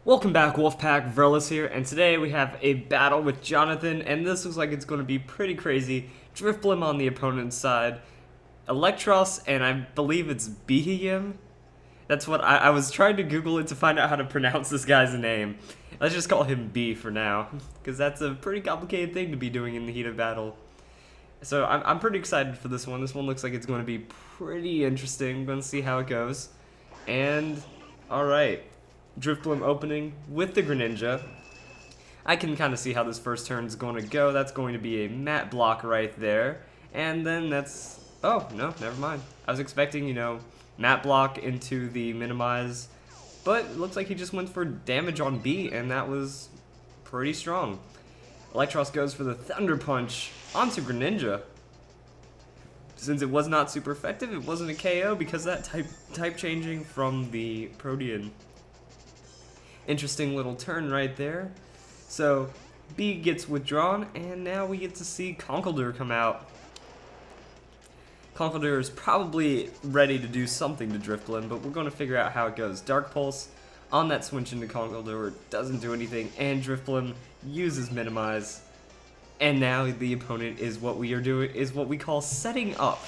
Welcome back, Wolfpack. Verlis here, and today we have a battle with Jonathan, and this looks like it's going to be pretty crazy. Drifblim on the opponent's side, Electros, and I believe it's Behem. That's what I was trying to Google it to find out how to pronounce this guy's name. Let's just call him B for now, because that's a pretty complicated thing to be doing in the heat of battle. So I'm pretty excited for this one. This one looks like it's going to be pretty interesting. I'm going to see how it goes. And, alright. Drifblim opening with the Greninja. I can kind of see how this first turn is going to go. That's going to be a mat block right there. And then that's... Oh, no, never mind. I was expecting, mat block into the minimize. But it looks like he just went for damage on B, and that was pretty strong. Electros goes for the Thunder Punch onto Greninja. Since it was not super effective, it wasn't a KO because of that type changing from the Protean. Interesting little turn right there. So B gets withdrawn, and now we get to see Conkeldurr come out. Conkeldurr is probably ready to do something to Drifblim, but we're going to figure out how it goes. Dark Pulse on that switch into Conkeldurr doesn't do anything, and Drifblim uses Minimize. And now the opponent is what we call setting up,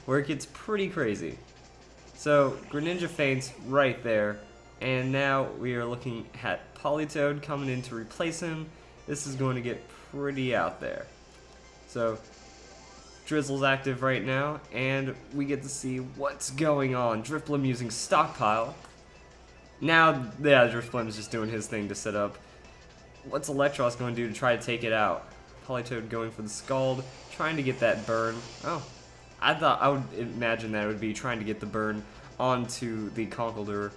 where it gets pretty crazy. So Greninja faints right there. And now we are looking at Politoed coming in to replace him. This is going to get pretty out there. So, Drizzle's active right now, and we get to see what's going on. Drifblim using Stockpile. Now, yeah, Drifblim is just doing his thing to set up. What's Electros going to do to try to take it out? Politoed going for the Scald, trying to get that burn. Oh, I would imagine that it would be trying to get the burn onto the Conkeldurr.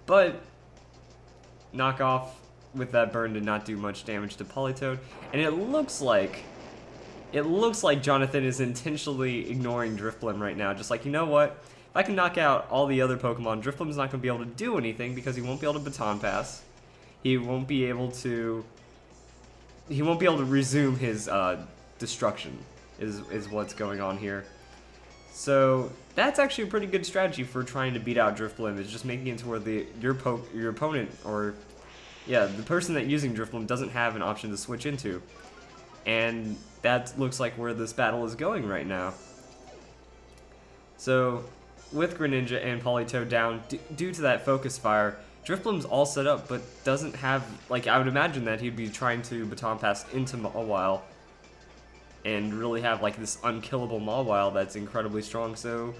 But knockoff with that burn did not do much damage to Politoed, and it looks like Jonathan is intentionally ignoring Drifblim right now. Just like, you know what? If I can knock out all the other Pokemon, Drifblim's not going to be able to do anything because he won't be able to Baton Pass. He won't be able to resume his destruction. Is what's going on here. So that's actually a pretty good strategy for trying to beat out Drifblim, is just making it to where your opponent, or yeah, the person that using Drifblim doesn't have an option to switch into. And that looks like where this battle is going right now. So with Greninja and Politoed down, due to that Focus Fire, Drifblim's all set up, but doesn't have, like, I would imagine that he'd be trying to Baton Pass into Mawile and really have like this unkillable Mawile that's incredibly strong. So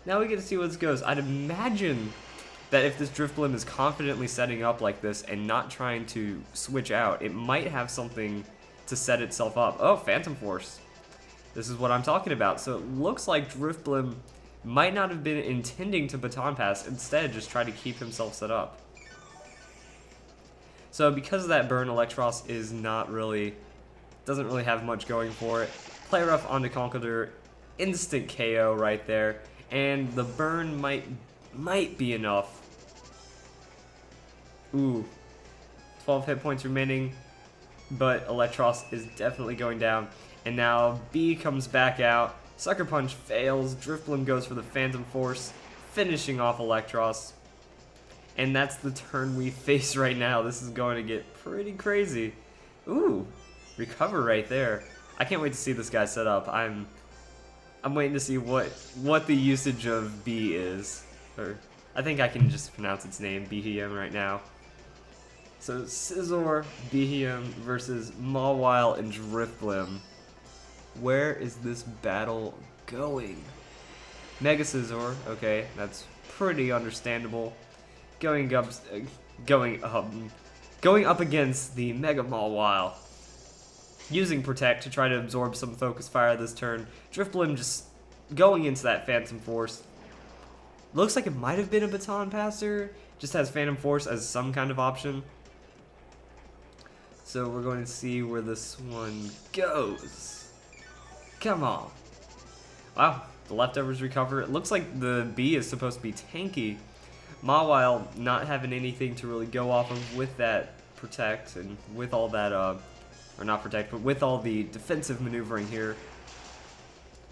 now we get to see where this goes. I'd imagine that if this Drifblim is confidently setting up like this and not trying to switch out, it might have something to set itself up. Oh, Phantom Force. This is what I'm talking about. So it looks like Drifblim might not have been intending to Baton Pass, instead just try to keep himself set up. So because of that burn, Electros is doesn't really have much going for it. Play Rough onto Conkeldurr, instant KO right there, and the burn might be enough. Ooh, 12 hit points remaining, but Electros is definitely going down. And now B comes back out, Sucker Punch fails, Drifblim goes for the Phantom Force, finishing off Electros. And that's the turn we face right now. This is going to get pretty crazy. Ooh. Recover right there. I can't wait to see this guy set up. I'm waiting to see what the usage of B is. Or I think I can just pronounce its name, Behem, right now. So Scizor, Behem versus Mawile and Drifblim. Where is this battle going? Mega Scizor, okay, that's pretty understandable. Going up against the Mega Mawile. Using Protect to try to absorb some Focus Fire this turn. Drifblim just going into that Phantom Force. Looks like it might have been a Baton Passer. Just has Phantom Force as some kind of option. So we're going to see where this one goes. Come on. Wow, the leftovers recover. It looks like the B is supposed to be tanky. Mawile not having anything to really go off of with that Protect and with all that or not Protect, but with all the defensive maneuvering here.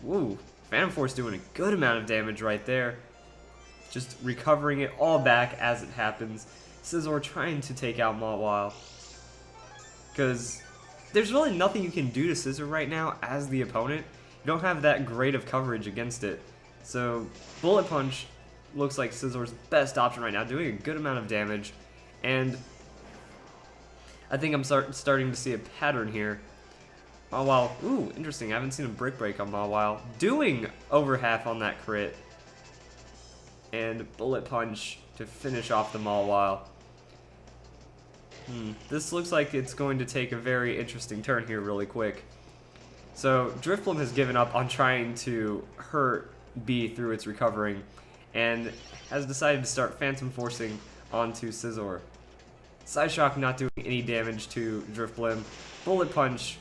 Woo, Phantom Force doing a good amount of damage right there. Just recovering it all back as it happens. Scizor trying to take out Mawile. Because there's really nothing you can do to Scizor right now as the opponent. You don't have that great of coverage against it. So Bullet Punch looks like Scizor's best option right now, doing a good amount of damage. And I think I'm starting to see a pattern here. Mawile, ooh, interesting. I haven't seen a Brick Break on Mawile. Doing over half on that crit. And Bullet Punch to finish off the Mawile. This looks like it's going to take a very interesting turn here really quick. So Drifblim has given up on trying to hurt B through its recovering, and has decided to start Phantom Forcing onto Scizor. Psyshock not doing any damage to Drifblim. Bullet Punch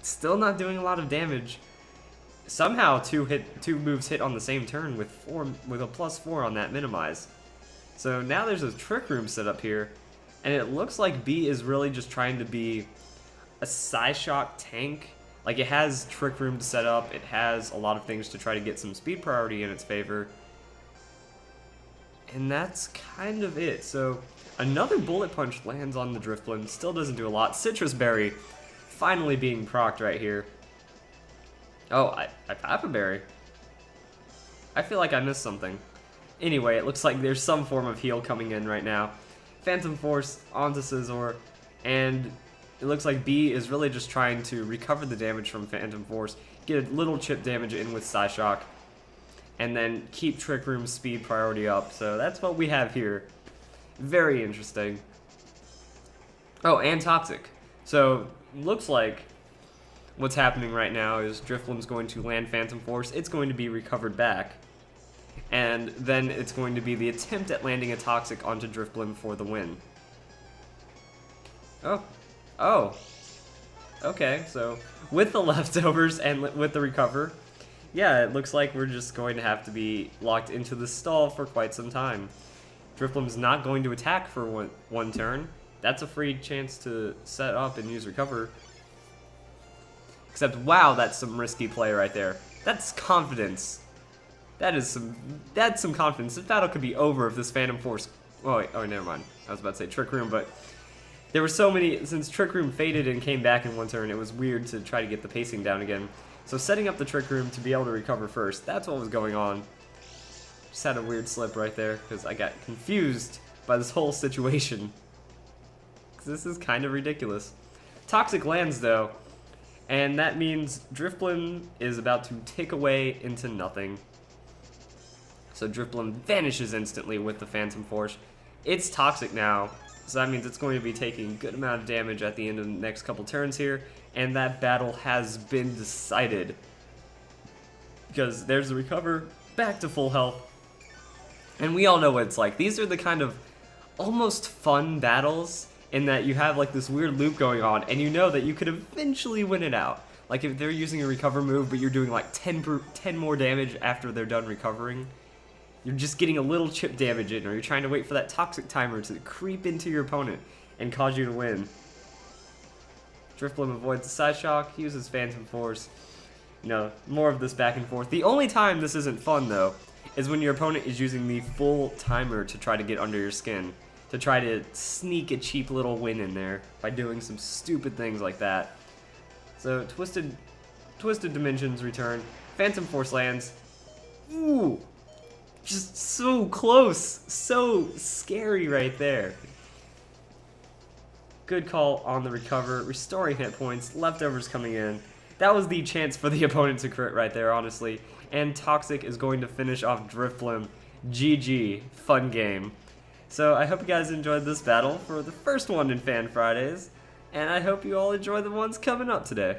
still not doing a lot of damage. Somehow two moves hit on the same turn with a +4 on that minimize. So now there's a Trick Room set up here, and it looks like B is really just trying to be a Psyshock tank. Like, it has Trick Room to set up, it has a lot of things to try to get some speed priority in its favor. And that's kind of it. So another Bullet Punch lands on the Drifblim, still doesn't do a lot. Citrus Berry finally being procced right here. Oh, I Papa Berry. I feel like I missed something. Anyway, it looks like there's some form of heal coming in right now. Phantom Force onto Scizor, and it looks like B is really just trying to recover the damage from Phantom Force, get a little chip damage in with Psyshock, and then keep Trick Room's speed priority up. So that's what we have here. Very interesting. Oh, and Toxic. So, looks like what's happening right now is Drifblim's going to land Phantom Force, it's going to be recovered back, and then it's going to be the attempt at landing a Toxic onto Drifblim for the win. Oh. Okay, so with the leftovers and with the recover, yeah, it looks like we're just going to have to be locked into the stall for quite some time. Drifblim's not going to attack for one turn. That's a free chance to set up and use recover. Except, wow, that's some risky play right there. That's confidence. That's some confidence. This battle could be over if this Phantom Force... Oh, wait, never mind. I was about to say Trick Room, but there were so many... Since Trick Room faded and came back in one turn, it was weird to try to get the pacing down again. So setting up the Trick Room to be able to recover first, that's what was going on. Just had a weird slip right there, because I got confused by this whole situation. Because this is kind of ridiculous. Toxic lands, though, and that means Drifblim is about to tick away into nothing. So Drifblim vanishes instantly with the Phantom Force. It's Toxic now, so that means it's going to be taking a good amount of damage at the end of the next couple turns here, and that battle has been decided. Because there's the recover, back to full health, and we all know what it's like. These are the kind of almost fun battles in that you have like this weird loop going on, and you know that you could eventually win it out. Like if they're using a recover move, but you're doing like 10 more damage after they're done recovering. You're just getting a little chip damage in, or you're trying to wait for that Toxic timer to creep into your opponent and cause you to win. Drifblim avoids the Psyshock, uses Phantom Force. You know, more of this back and forth. The only time this isn't fun, though, is when your opponent is using the full timer to try to get under your skin. To try to sneak a cheap little win in there by doing some stupid things like that. So, Twisted Dimensions return. Phantom Force lands. Ooh! Just so close, so scary right there. Good call on the recover, restoring hit points, leftovers coming in. That was the chance for the opponent to crit right there, honestly. And Toxic is going to finish off Drifblim. GG, fun game. So I hope you guys enjoyed this battle for the first one in Fan Fridays, and I hope you all enjoy the ones coming up today.